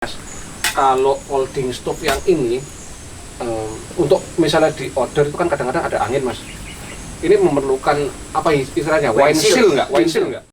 Kalau folding stove yang ini untuk misalnya di order itu kan kadang-kadang ada angin mas. Ini memerlukan apa istilahnya? Wine seal nggak? Wine seal nggak?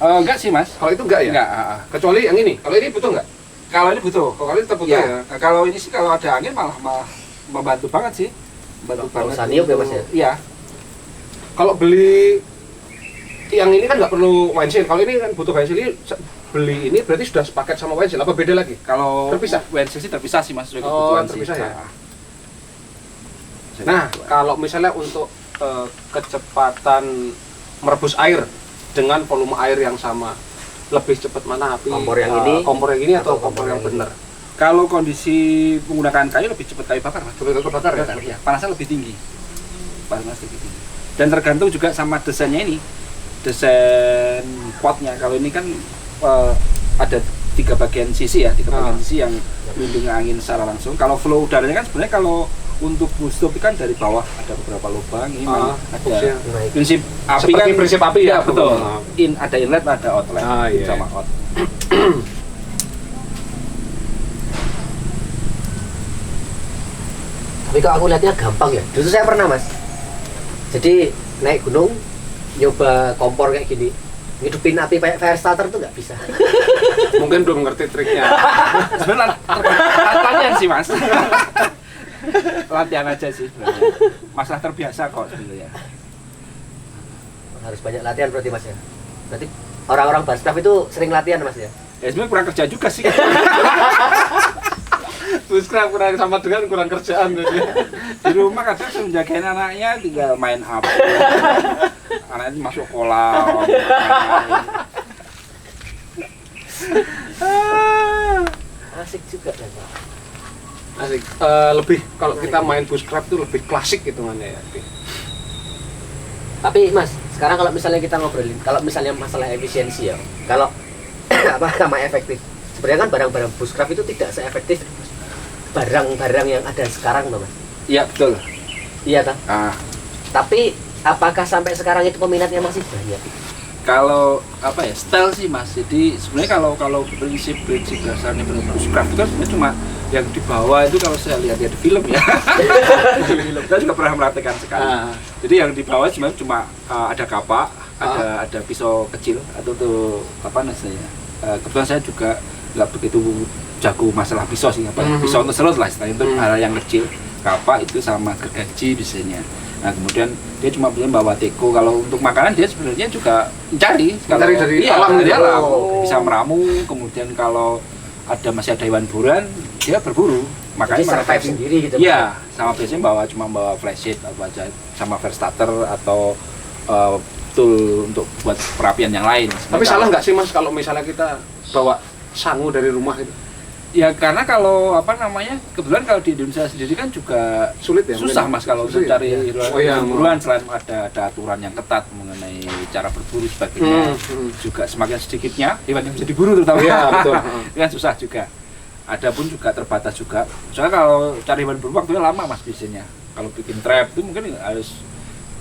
Enggak sih mas. Kalau itu enggak ya? Enggak. Kecuali yang ini. Kalau ini butuh nggak? Kalau ini butuh. Kalau ini tetap butuh Ya. ya. Nah, kalau ini sih kalau ada angin malah membantu banget sih. Membantu banget. Saniok ya mas ya? Iya. Kalau beli yang ini kan nggak perlu wine seal. Kalau ini kan butuh wine seal. Ini beli ini berarti sudah sepaket sama wine seal. Apa beda lagi? Kalau Terpisah? WNC sih terpisah sih mas. Sudah Oh, kebutuhan terpisah sih. ya? Nah, kalau misalnya untuk kecepatan merebus air dengan volume air yang sama, lebih cepat mana api? Kompor yang ini? Kompor yang ini atau kompor yang ini? benar? Kalau kondisi menggunakan kayu lebih cepat kayu bakar mas. Lebih kebakar ya? Iya, panasnya lebih tinggi. Panasnya lebih tinggi. Dan tergantung juga sama desainnya ini. Desain potnya. Kalau ini kan ada 3 bagian sisi ya, 3 bagian sisi yang melindungi angin secara langsung. Kalau flow udaranya kan sebenarnya kalau untuk booster kan dari bawah ada beberapa lubang, ini ada prinsip api seperti kan, prinsip api ya, betul. Ada inlet, ada outlet, Iya. sama out. Tapi kok aku lihatnya gampang ya. Dulu saya pernah mas. Jadi naik gunung, nyoba kompor kayak gini, ngidupin api kayak fire starter tuh nggak bisa. Mungkin belum ngerti triknya. Sebenarnya latihan sih mas. Latihan aja sih sebenarnya. Masalah terbiasa kok sebenarnya. Harus banyak latihan berarti mas ya. Berarti orang-orang barstaff itu sering latihan mas ya. Ya sebenarnya kurang kerja juga sih. Terus kurang sama dengan kurang kerjaan jadi. Di rumah kadang saya menjagain anaknya tinggal main apa. Anaknya masuk kolam. Asik juga kan pak. Asik. Lebih kalau kita main bushcraft itu lebih klasik hitungannya ya. Tapi mas, sekarang kalau misalnya kita ngobrolin, kalau misalnya masalah efisiensi ya, kalau apa sama efektif. Sebenarnya kan barang-barang bushcraft itu tidak seefektif barang-barang yang ada sekarang, mas. Iya betul. Iya kan? Tapi apakah sampai sekarang itu peminatnya masih banyak? kalau apa ya style sih mas. Jadi sebenarnya kalau prinsip dasarnya bushcraft itu kan sebenarnya cuma yang di bawah itu kalau saya lihat ya di film ya. Kita juga pernah mempraktekkan sekali. Jadi yang di bawah sebenarnya cuma ada kapak, ada pisau kecil atau tuh apa namanya. Kebetulan saya juga nggak begitu jago masalah pisau sih, pisau untuk serut lah istilahnya, itu hal yang kecil, kapak itu sama gergaji biasanya. Nah kemudian dia cuma bisa bawa teko. Kalau untuk makanan dia sebenarnya juga mencari dari alam, dari alam. Bisa meramu. Kemudian kalau masih ada hewan buruan dia berburu. Makanya survive sendiri gitu. Iya, sama biasanya cuma bawa flashlight apa aja, sama fire starter atau tool untuk buat perapian yang lain. Tapi salah nggak sih mas kalau misalnya kita bawa sangu dari rumah itu? Ya karena kalau apa namanya, kebetulan kalau di Indonesia sendiri kan juga Sulit ya? susah mas kalau untuk Susah cari ya? buruan. Selain ada aturan yang ketat mengenai cara berburu sebagainya, juga semakin sedikitnya hewan yang bisa diburu terutama. Iya betul. Itu kan susah juga. Adapun juga terbatas juga. Soalnya kalau cari hewan berburu waktunya lama mas biasanya. Kalau bikin trap itu mungkin harus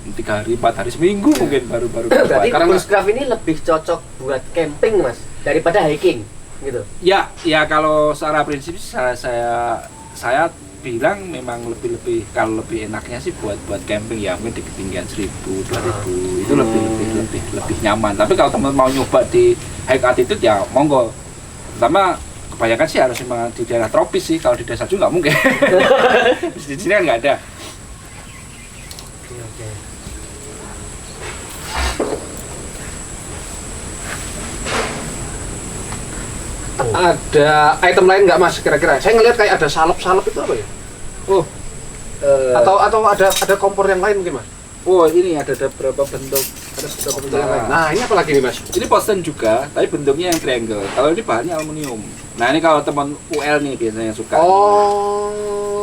3 hari, 4 hari, seminggu mungkin baru. Berarti Karena bushcraft ini lebih cocok buat camping mas daripada hiking gitu. Ya kalau secara prinsip saya bilang memang lebih kalau lebih enaknya sih buat camping ya, mungkin di ketinggian 1000, 2000 itu lebih nyaman. Tapi kalau teman mau nyoba di high altitude ya monggo. Pertama kebanyakan sih harus memang di daerah tropis sih, kalau di desa juga nggak mungkin. Di sini kan nggak ada. Oke. Ada item lain nggak mas kira-kira? Saya ngelihat kayak ada salep itu apa ya? Oh, atau ada kompor yang lain mungkin mas? Oh ini ada beberapa bentuk Ada bentuk yang lain. Nah, ini apa lagi nih, Mas? Ini posten juga, tapi bentuknya yang triangle. Kalau ini bahannya aluminium. Nah, ini kalau teman UL nih biasanya suka.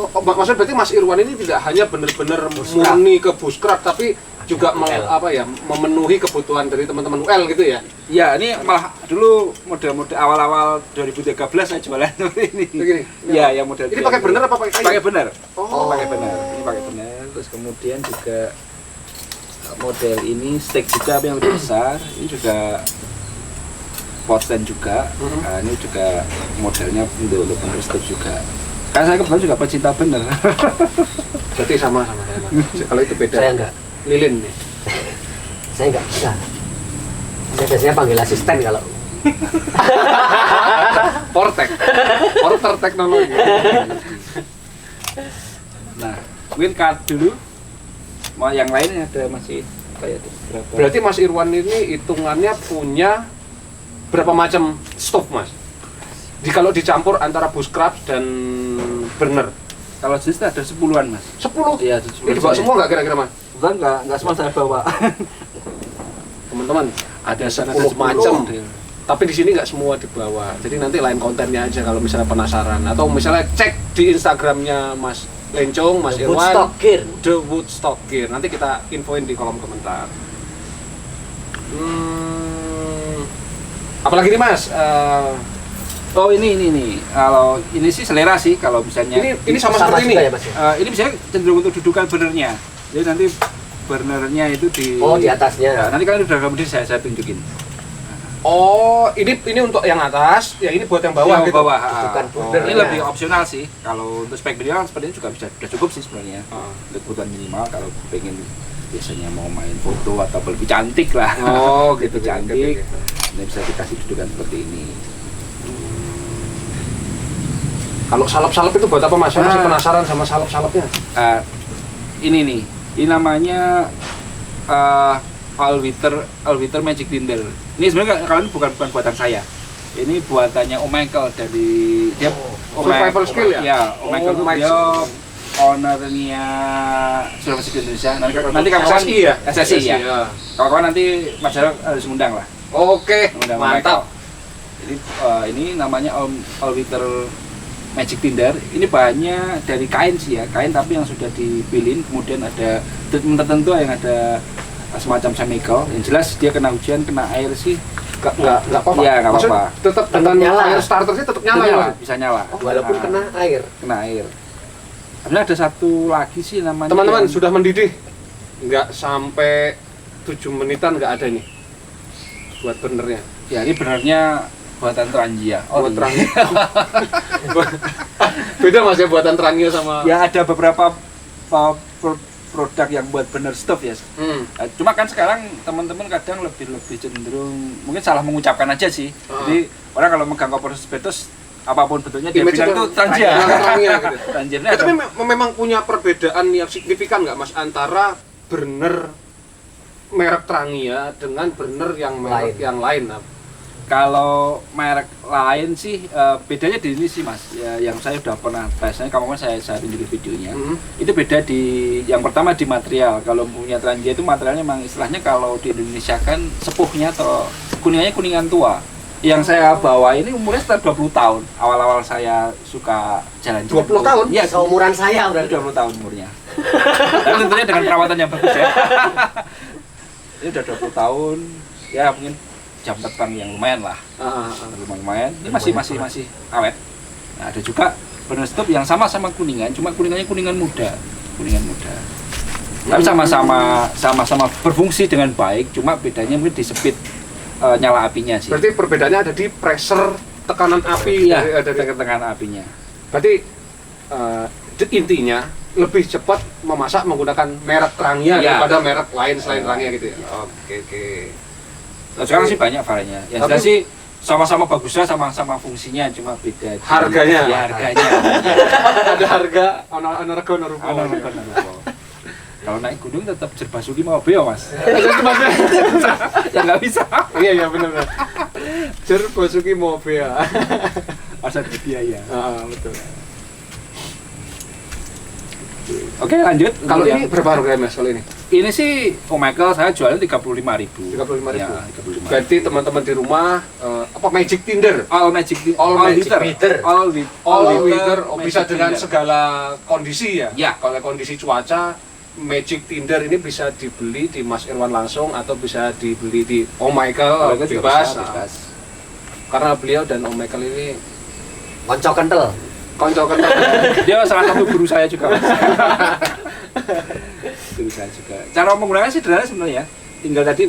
Maksudnya berarti Mas Irwan ini tidak hanya benar-benar murni ke Bushcraft, tapi juga memenuhi kebutuhan dari teman-teman UL gitu ya? Ya, ini malah dulu model-model awal-awal 2013 saya jualan seperti ini. Begini? Ya, yang model ini pakai bener apa pakai kayu? Pakai bener. Oh, pakai bener. Ini pakai bener. Terus kemudian juga model ini stick juga yang lebih besar. Ini juga pot stand juga. Nah, ini juga modelnya untuk bener stick juga. Karena saya kebetulan juga pecinta bener. Berarti sama saya. Kalau itu beda. Saya enggak. Lilin nih. Saya enggak bisa. Saya biasanya panggil asisten kalau Porter teknologi. Nah, mungkin cut dulu. Mau yang lain ada masih kayak berapa? Berarti Mas Irwan ini hitungannya punya berapa macam stove, Mas? Kalau dicampur antara Bushcraft dan burner. Kalau jenis ada 10-an, Mas. 10? Iya, Ini dibawa semua nggak kira-kira, Mas? Bukan enggak semua saya bawa. Teman-teman, ada 10 10 macam. model. Tapi di sini nggak semua dibawa. Jadi nanti lain kontennya aja kalau misalnya penasaran atau misalnya cek di Instagramnya Mas Lencong, Mas Irwan, Woodstock Gear. The Woodstock Gear. Nanti kita infoin di kolom komentar. Apalagi nih, Mas? Oh, ini. Kalau ini sih selera sih kalau misalnya Ini sama seperti ini. juga ya, Mas? Ini misalnya cenderung untuk dudukan burnernya. Jadi nanti burnernya itu di atasnya. Nah, nanti kalian udah kemudian saya tunjukin. Oh, ini untuk yang atas, ya ini buat yang bawah gitu. Bawah. Dudukan Ini burnernya. lebih opsional sih. Kalau untuk spek beliau seperti ini juga sudah cukup sih sebenarnya. Untuk kebutuhan minimal kalau pengen biasanya mau main foto atau lebih cantik lah. Oh, gitu Lebih cantik. Ini bisa dikasih dudukan seperti ini. Kalau salep-salep itu buat apa, Mas? Saya masih penasaran sama salep-salepnya. Ini nih, ini namanya All-Wither Magic Tinder. Ini sebenarnya kalian bukan buatan saya. Ini buatannya Om Michael dari dia survival skill ya? Ya, Om Michael itu dia ownernya Sulawesi Indonesia. Nanti kawan-kawan SSI ya? SSI ya. Kawan-kawan nanti Mas Jarod harus undang lah. Oke, Undang mantap. Jadi ini namanya All-Wither Magic Tinder. Ini bahannya dari kain sih ya, kain tapi yang sudah dipilin, kemudian ada treatment tertentu yang ada semacam chemical. Yang jelas dia kena hujan, kena air sih Nggak apa-apa. Iya, nggak apa-apa. Tetap dengan nyala. air starter sih tetap nyala, ya, Mas? bisa nyala. Walaupun Nah, kena air. kena air. Sebenarnya ada satu lagi sih namanya. Teman-teman sudah mendidih. Nggak sampai 7 menitan nggak ada ini. Buat burnernya. Ya, ini benernya buatan Trangia. Buat Trangia. Beda, Mas, ya buatan Trangia sama. Ya, ada beberapa produk yang buat bener stove ya. Cuma kan sekarang teman-teman kadang lebih cenderung mungkin salah mengucapkan aja sih. Jadi orang kalau megang kompor asbestos apapun bentuknya dia bilang itu Trangia. Gitu. Trangia ini Tapi ada. memang punya perbedaan yang signifikan nggak, Mas, antara burner merek Trangia dengan burner yang merek yang lain? Kalau merek lain sih bedanya di ini sih, Mas. Ya, yang saya udah pernah tesnya, kamu kan saya tunjukin videonya. Itu beda di yang pertama di material. Kalau punya Trangia itu materialnya memang istilahnya kalau di Indonesia kan sepuhnya atau kuningannya kuningan tua. Yang saya bawa ini umurnya sekitar 20 tahun. Awal-awal saya suka jalan-jalan. 20 tahun? Iya, Seumuran saya udah 20 tahun umurnya. Tapi tentunya dengan perawatan yang bagus ya. Ini udah 20 tahun. Ya mungkin jam terbang yang lumayan lah. Lumayan. Ini masih awet. Nah, ada juga burner stove yang sama-sama kuningan, cuma kuningannya kuningan muda. Tapi sama-sama berfungsi dengan baik, cuma bedanya mungkin di speed nyala apinya sih. Berarti perbedaannya ada di pressure tekanan api dari tekanan apinya. Berarti intinya lebih cepat memasak menggunakan merek Trangia daripada merek lain selain Trangia gitu ya. Oke. Nah, sekarang sih banyak variannya. Yang jelas sih sama-sama bagusnya, sama-sama fungsinya, cuma beda harganya. Ya, harganya. Ada harga ono rego ono rupo. Kalau naik gunung tetap Jerbasuki mau beo, Mas. Ya nggak bisa. Iya benar. Jerbasuki mau beo. Asal biaya. Betul. Oke, lanjut. Kalau ini berapa harga, Mas, kalau ini? Ini sih Omegle saya jualnya 35.000. 35.000. Ya, 35.000. Berarti teman-teman di rumah apa Magic Tinder? All Magic Meter. All Weather bisa Magic dengan Tinder. segala kondisi ya. Ya. Kalau kondisi cuaca, Magic Tinder ini bisa dibeli di Mas Irwan langsung atau bisa dibeli di Omegle Kalau itu juga bebas. bisa, bebas. Karena beliau dan Omegle ini Konco kental. konco Dia salah satu guru saya juga. Mas. Guru saya juga. Cara menggunakan sih sederhana sebenarnya. Tinggal tadi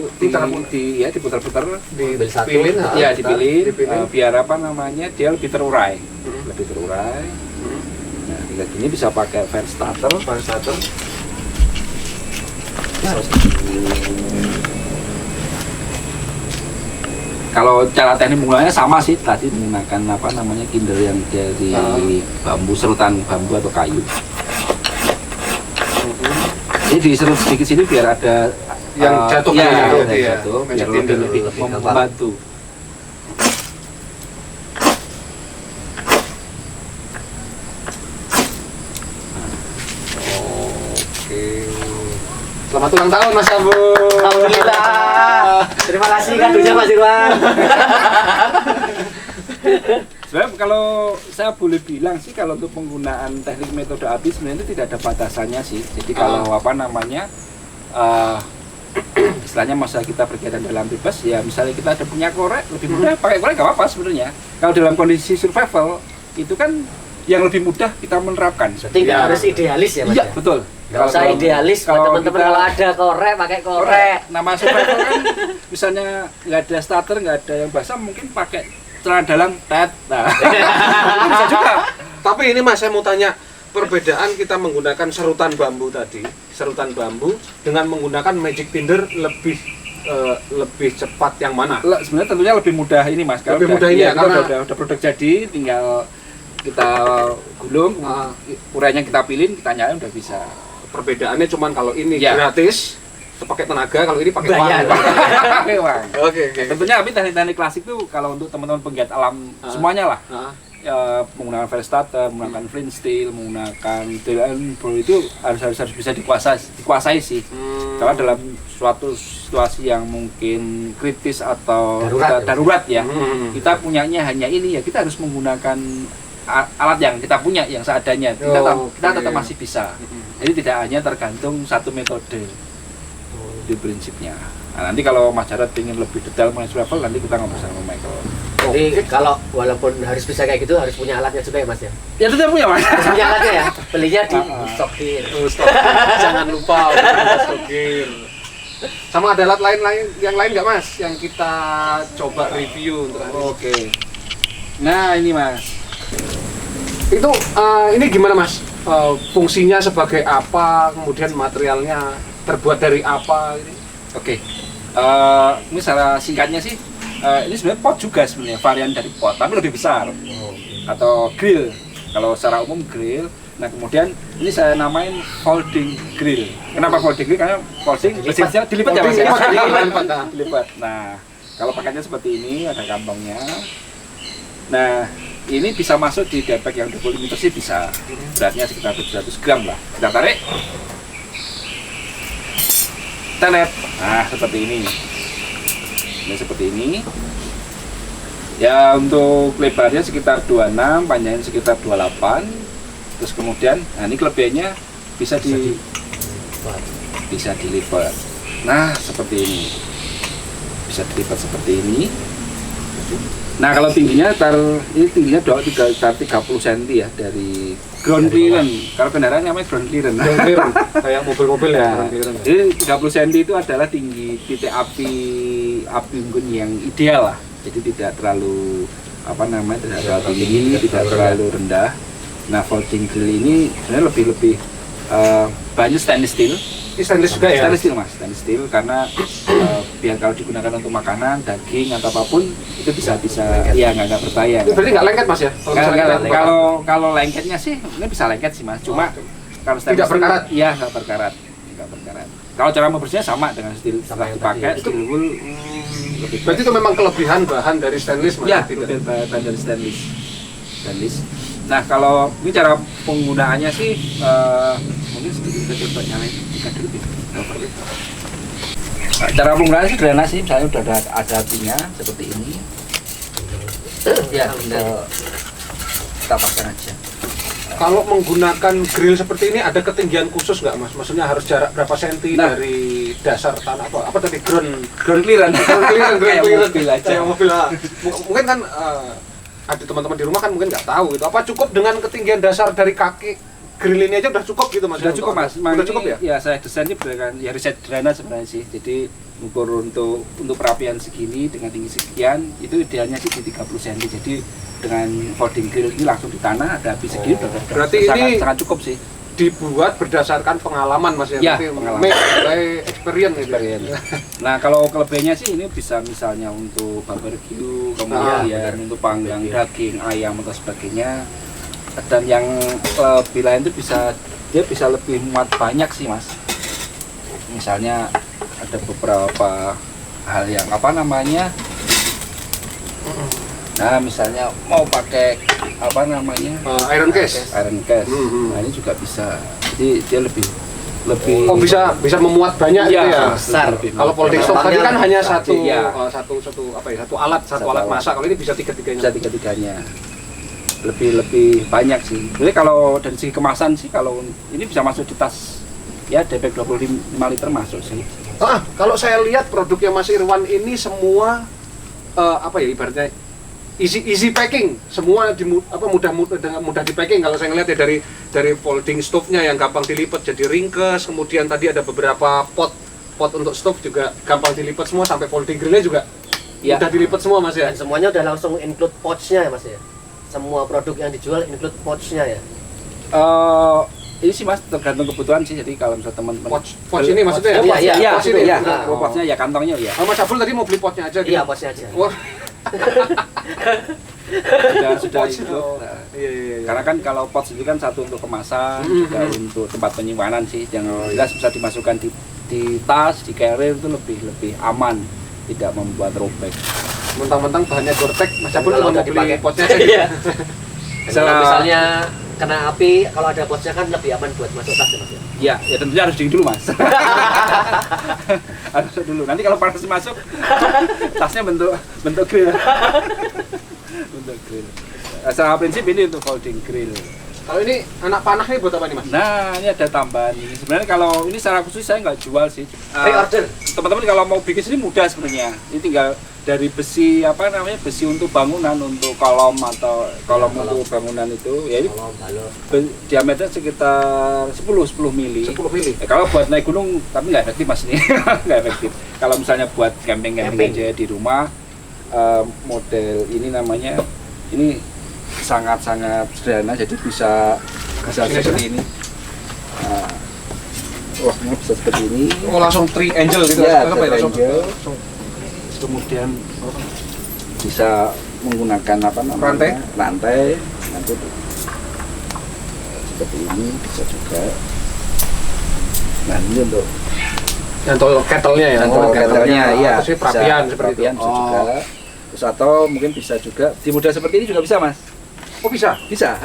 diputar-putar, Ambil satu. dipilih, ya dipilih, dipilih. biar apa namanya dia lebih terurai, lebih terurai. Nah, tinggal gini bisa pakai fan starter. Kalau cara teknik menggunakannya sama sih, tadi menggunakan apa namanya Kindle yang dari bambu, serutan bambu atau kayu. Jadi diserut sedikit sini biar ada Yang jatuh ya, ya, yang ya. jatuh, biar Magic Tinder. lebih membantu. Oke. Selamat ulang tahun Mas Abu. Alhamdulillah. Terima kasih kadonya Mas Irwan. Sebenarnya kalau saya boleh bilang sih kalau untuk penggunaan teknik metode ABI sebenarnya itu tidak ada batasannya sih. Jadi kalau apa namanya istilahnya masa kita berkegiatan dalam bebas ya misalnya kita ada punya korek lebih mudah pakai korek nggak apa-apa sebenarnya. Kalau dalam kondisi survival itu kan yang lebih mudah kita menerapkan. Berarti nggak Ya. harus idealis ya Mas. Iya ya? betul. Nggak usah idealis buat teman-teman kita- kalau ada korek pakai korek. Nama survival kan misalnya nggak ada starter nggak ada yang basah mungkin pakai celana dalam tet. Nah itu bisa juga. Tapi ini Mas saya mau tanya perbedaan kita menggunakan serutan bambu tadi, serutan bambu dengan menggunakan Magic Tinder lebih cepat yang mana? Sebenarnya tentunya lebih mudah ini Mas. Kalau Lebih mudah ini ya, kita karena- udah produk jadi, tinggal kita gulung, urainya kita pilih, kita nyalain udah bisa. Perbedaannya cuman kalau ini Ya. gratis, pakai tenaga, kalau ini pakai Bayar. uang. Oke, Bang. Oke. Tentunya tapi teknik-teknik klasik tuh kalau untuk teman-teman penggiat alam semuanya lah. Nah, Ya, menggunakan fire starter, menggunakan flint steel, menggunakan drill bro itu harus bisa dikuasai sih. Karena dalam suatu situasi yang mungkin kritis atau darurat ya, kita punyanya hanya ini ya kita harus menggunakan alat yang kita punya yang seadanya. Kita tetap masih bisa. Jadi tidak hanya tergantung satu metode di prinsipnya. Nah, nanti kalau Mas Jarod ingin lebih detail mengenai survival nanti kita ngobrol sama Michael. Jadi kalau walaupun harus bisa kayak gitu harus punya alatnya juga ya Mas ya. Ya tetap punya Mas. Harus punya alatnya ya. Belinya di Stokir. Jangan lupa stokir. Sama ada alat yang lain nggak Mas? Yang kita coba review untuk hari ini. Oke. Nah ini Mas. Itu ini gimana Mas? Fungsinya sebagai apa? Kemudian materialnya terbuat dari apa? Oke. Ini secara singkatnya sih. Ini sebenarnya pot juga sebenarnya varian dari pot, tapi lebih besar atau grill. Kalau secara umum grill. Nah kemudian ini saya namain folding grill. Kenapa folding grill? Karena folding mesinnya dilipat ya Mas. Dilipat. Nah kalau pakainya seperti ini ada kantongnya. Nah ini bisa masuk di depek yang 20 liter sih bisa. Beratnya sekitar 700 gram lah. Kita tarik. Tenet. Nah seperti ini. Ini seperti ini. Ya untuk lebarnya sekitar 26, panjangnya sekitar 28. Terus kemudian, nah ini kelebihannya bisa dilipat. Nah seperti ini. Bisa dilipat seperti ini. Nah kalau tingginya ini tingginya 30 cm ya dari ground clearance. Kalau kendaraan namanya ground clearance. Kayak mobil-mobil ya. Jadi 30 cm itu adalah tinggi titik api unggun yang ideal lah. Jadi tidak terlalu tidak terlalu tinggi, tidak terlalu rendah. Nah folding grill ini sebenarnya lebih banyak stainless steel. Ini stainless juga ya? Stainless steel Mas, stainless steel karena biar kalau digunakan untuk makanan, daging atau apapun itu bisa ya nggak berbahaya. Itu berarti nggak lengket Mas ya? Kalau lengketnya sih ini bisa lengket sih Mas, cuma kalau tidak berkarat. Iya nggak berkarat. Kalau cara membersihnya sama dengan steel Sama yang dipakai tadi. steel wool Berarti itu memang kelebihan bahan dari stainless Mas? ya Tidak. bahan dari stainless. Nah kalau ini cara penggunaannya sih mungkin sedikit kita coba nyalain dulu. Cara penggunaan sederhana sih, misalnya udah ada apinya seperti ini. Ya, tinggal kita pasang aja. Kalau menggunakan grill seperti ini ada ketinggian khusus nggak mas? Maksudnya harus jarak berapa senti dari dasar tanah apa tadi ground Ground clearance kayak mobil aja. Kayak mobil lah. Mungkin kan ada teman-teman di rumah kan mungkin nggak tahu gitu. Apa cukup dengan ketinggian dasar dari kaki grill ini aja udah cukup gitu mas? Sudah cukup mas. Udah cukup ya? Ya saya desainnya berdasarkan ya riset sederhana sebenarnya sih. Jadi ukur untuk perapian segini dengan tinggi sekian itu idealnya sih di 30 cm. Jadi dengan folding grill ini langsung di tanah ada api segini berarti ini sangat cukup sih. Dibuat berdasarkan pengalaman mas ya? Ya, pengalaman. Make by experience gitu. Nah kalau kelebihannya sih ini bisa misalnya untuk barbecue, kemudian untuk panggang daging, ayam atau sebagainya. Dan yang lebih lain itu dia bisa lebih muat banyak sih mas. Misalnya ada beberapa hal yang apa namanya, nah misalnya mau pakai apa namanya iron case. Nah ini juga bisa. Jadi dia lebih Oh bisa memuat banyak gitu ya. Besar. Kalau folding stove tadi kan hanya satu ya. satu alat masak. Kalau ini bisa tiga-tiganya. Bisa tiga-tiganya. Lebih banyak sih. Jadi kalau dari segi kemasan sih kalau ini bisa masuk di tas ya DP 25 liter masuk sih. Kalau saya lihat produknya Mas Irwan ini semua apa ya ibaratnya easy packing, semua mudah di packing. Kalau saya ngelihat ya dari folding stove-nya yang gampang dilipat jadi ringkes, kemudian tadi ada beberapa pot untuk stove juga gampang dilipat semua, sampai folding grill-nya juga ya. Mudah dilipat semua mas ya. Dan semuanya udah langsung include pouch-nya ya mas ya. Semua produk yang dijual include pouch-nya ya. Ini sih mas tergantung kebutuhan sih. Jadi kalau misalnya teman-teman pouch ini maksudnya Iya, pouch ini ya. Pouchnya ya kantongnya ya. Mas Abdul tadi mau beli potnya aja gitu. Iya, pouch-nya aja. Wah. sudah Pouch, itu. Iya. Karena kan kalau pouch itu kan satu untuk kemasan, juga untuk tempat penyimpanan sih. Yang jelas bisa dimasukkan di tas, di carrier itu lebih aman, tidak membuat robek. Mentang-mentang bahannya Gore-Tex, Mas Abdul Kalau mau nggak beli dipakai. potnya aja. Iya. Kalau misalnya kena api, kalau ada pouch-nya kan lebih aman buat masuk tas ya mas ya. Ya tentunya harus dingin dulu mas. Harus dulu. Nanti kalau panas masuk, tasnya bentuk grill. Bentuk grill. Secara prinsip ini untuk folding grill. Kalau ini anak panah ini buat apa nih mas? Nah ini ada tambahan ini. Sebenarnya kalau ini secara khusus saya nggak jual sih. Pre-order. Teman-teman kalau mau bikin sini mudah sebenarnya. Ini tinggal dari besi besi untuk bangunan, untuk kolom atau kolom untuk bangunan itu ya ini diameter sekitar 10 mili. 10 mili. Kalau buat naik gunung tapi nggak efektif mas ini. Nggak efektif. Kalau misalnya buat camping aja di rumah, model ini namanya ini sangat sederhana, jadi bisa seperti ini. Ini bisa seperti ini. Oh langsung triangle gitu Ya, apa ya? triangle. Kemudian bisa menggunakan apa namanya rantai nanti seperti ini bisa juga. Nah ini untuk kettle-nya ya. kettle-nya ya, Terus perapian seperti itu. bisa juga. Terus atau mungkin bisa juga di model seperti ini juga bisa mas. Oh bisa? Bisa.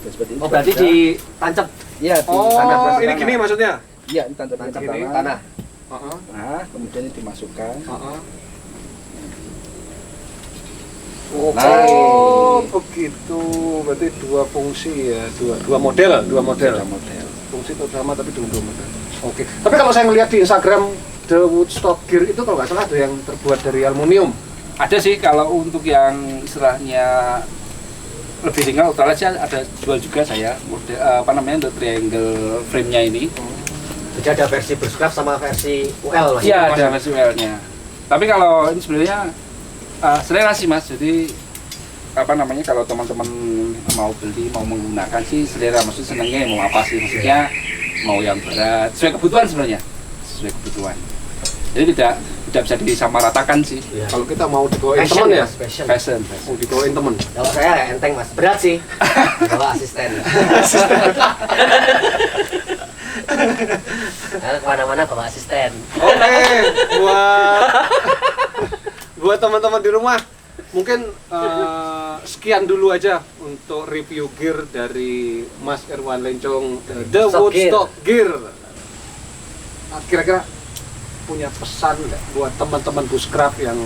Seperti ini. Oh berarti bisa. ditancap. Ya, Oh ini gini maksudnya? Iya, ini tancap Gini, tanah. Heeh. Nah, kemudian ini dimasukkan. Oke. Oh begitu, berarti dua fungsi ya, dua model. Fungsi utama tapi dua model. Oke. Tapi kalau saya melihat di Instagram The Woodstock Gear itu kalau nggak salah ada yang terbuat dari aluminium. Ada sih kalau untuk yang istilahnya lebih ringan ultralight ada jual juga saya model untuk triangle frame-nya ini. Jadi ada versi Bushcraft sama versi UL mas. Iya, ada versi UL-nya. Tapi kalau ini sebenarnya selera sih mas. Jadi kalau teman-teman mau beli, mau menggunakan sih selera, maksudnya senangnya mau apa sih, maksudnya mau yang berat sesuai kebutuhan sebenarnya, sesuai kebutuhan. Jadi tidak bisa disamaratakan sih. Ya. Kalau kita mau dibawain Fashion teman ya, Fashion. mau dibawain teman. Kalau saya enteng mas, berat sih. Bawa asisten. Nah, kemana-mana bawa asisten. Oke, buat teman-teman di rumah, mungkin sekian dulu aja untuk review gear dari Mas Irwan Lencong, The Woodstock Gear. kira-kira punya pesan nggak buat teman-teman Bushcraft yang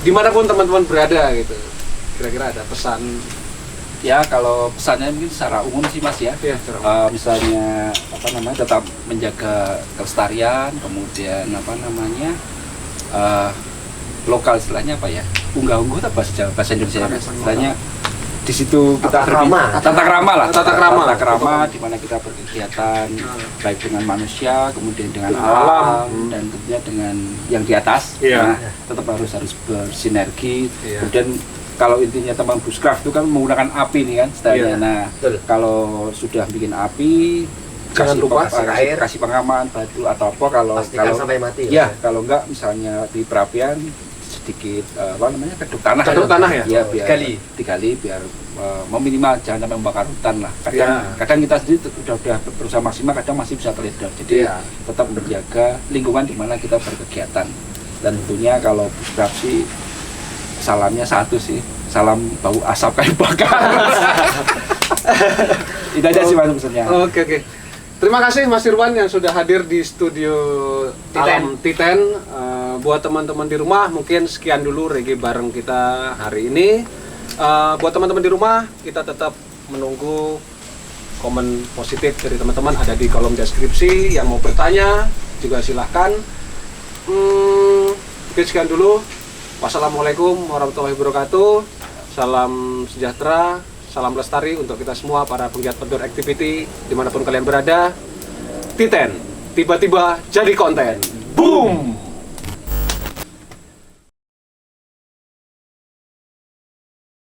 dimanapun teman-teman berada gitu, kira-kira ada pesan? Ya kalau pesannya mungkin secara umum sih Mas ya, Iya, misalnya apa namanya tetap menjaga kelestarian, kemudian apa namanya lokal istilahnya apa ya, unggah-ungguh apa bahasa Indonesia ya, Mas? Istilahnya di situ kita tata krama lah, tata krama di mana kita berkegiatan baik dengan manusia, kemudian dengan alam, dan tentunya dengan yang di atas. Iya. Nah, tetap harus bersinergi. Iya. Kemudian kalau intinya teman Bushcraft itu kan menggunakan api nih kan stylenya. Iya. Nah, Betul. kalau sudah bikin api, Jangan lupa kasih pengaman batu atau apa kalau pastikan sampai mati ya kalau enggak misalnya di perapian sedikit apa namanya keduk tanah ya? Ya, biar digali biar meminimal jangan sampai membakar hutan lah. Kadang kita sendiri udah berusaha maksimal, kadang masih bisa terlihat. Jadi tetap menjaga lingkungan di mana kita berkegiatan. Dan tentunya kalau Bushcraft sih salamnya satu sih, salam bau asap kayu bakar. Itu aja sih Mas pesannya. Oke. Terima kasih Mas Irwan yang sudah hadir di studio Alam Titen. Buat teman-teman di rumah, mungkin sekian dulu reggae bareng kita hari ini. Buat teman-teman di rumah, kita tetap menunggu komen positif dari teman-teman ada di kolom deskripsi. Yang mau bertanya juga silahkan. Mungkin sekian dulu. Wassalamualaikum warahmatullahi wabarakatuh. Salam sejahtera, salam lestari untuk kita semua para penggiat outdoor activity dimanapun kalian berada. Titen, tiba-tiba jadi konten. Boom!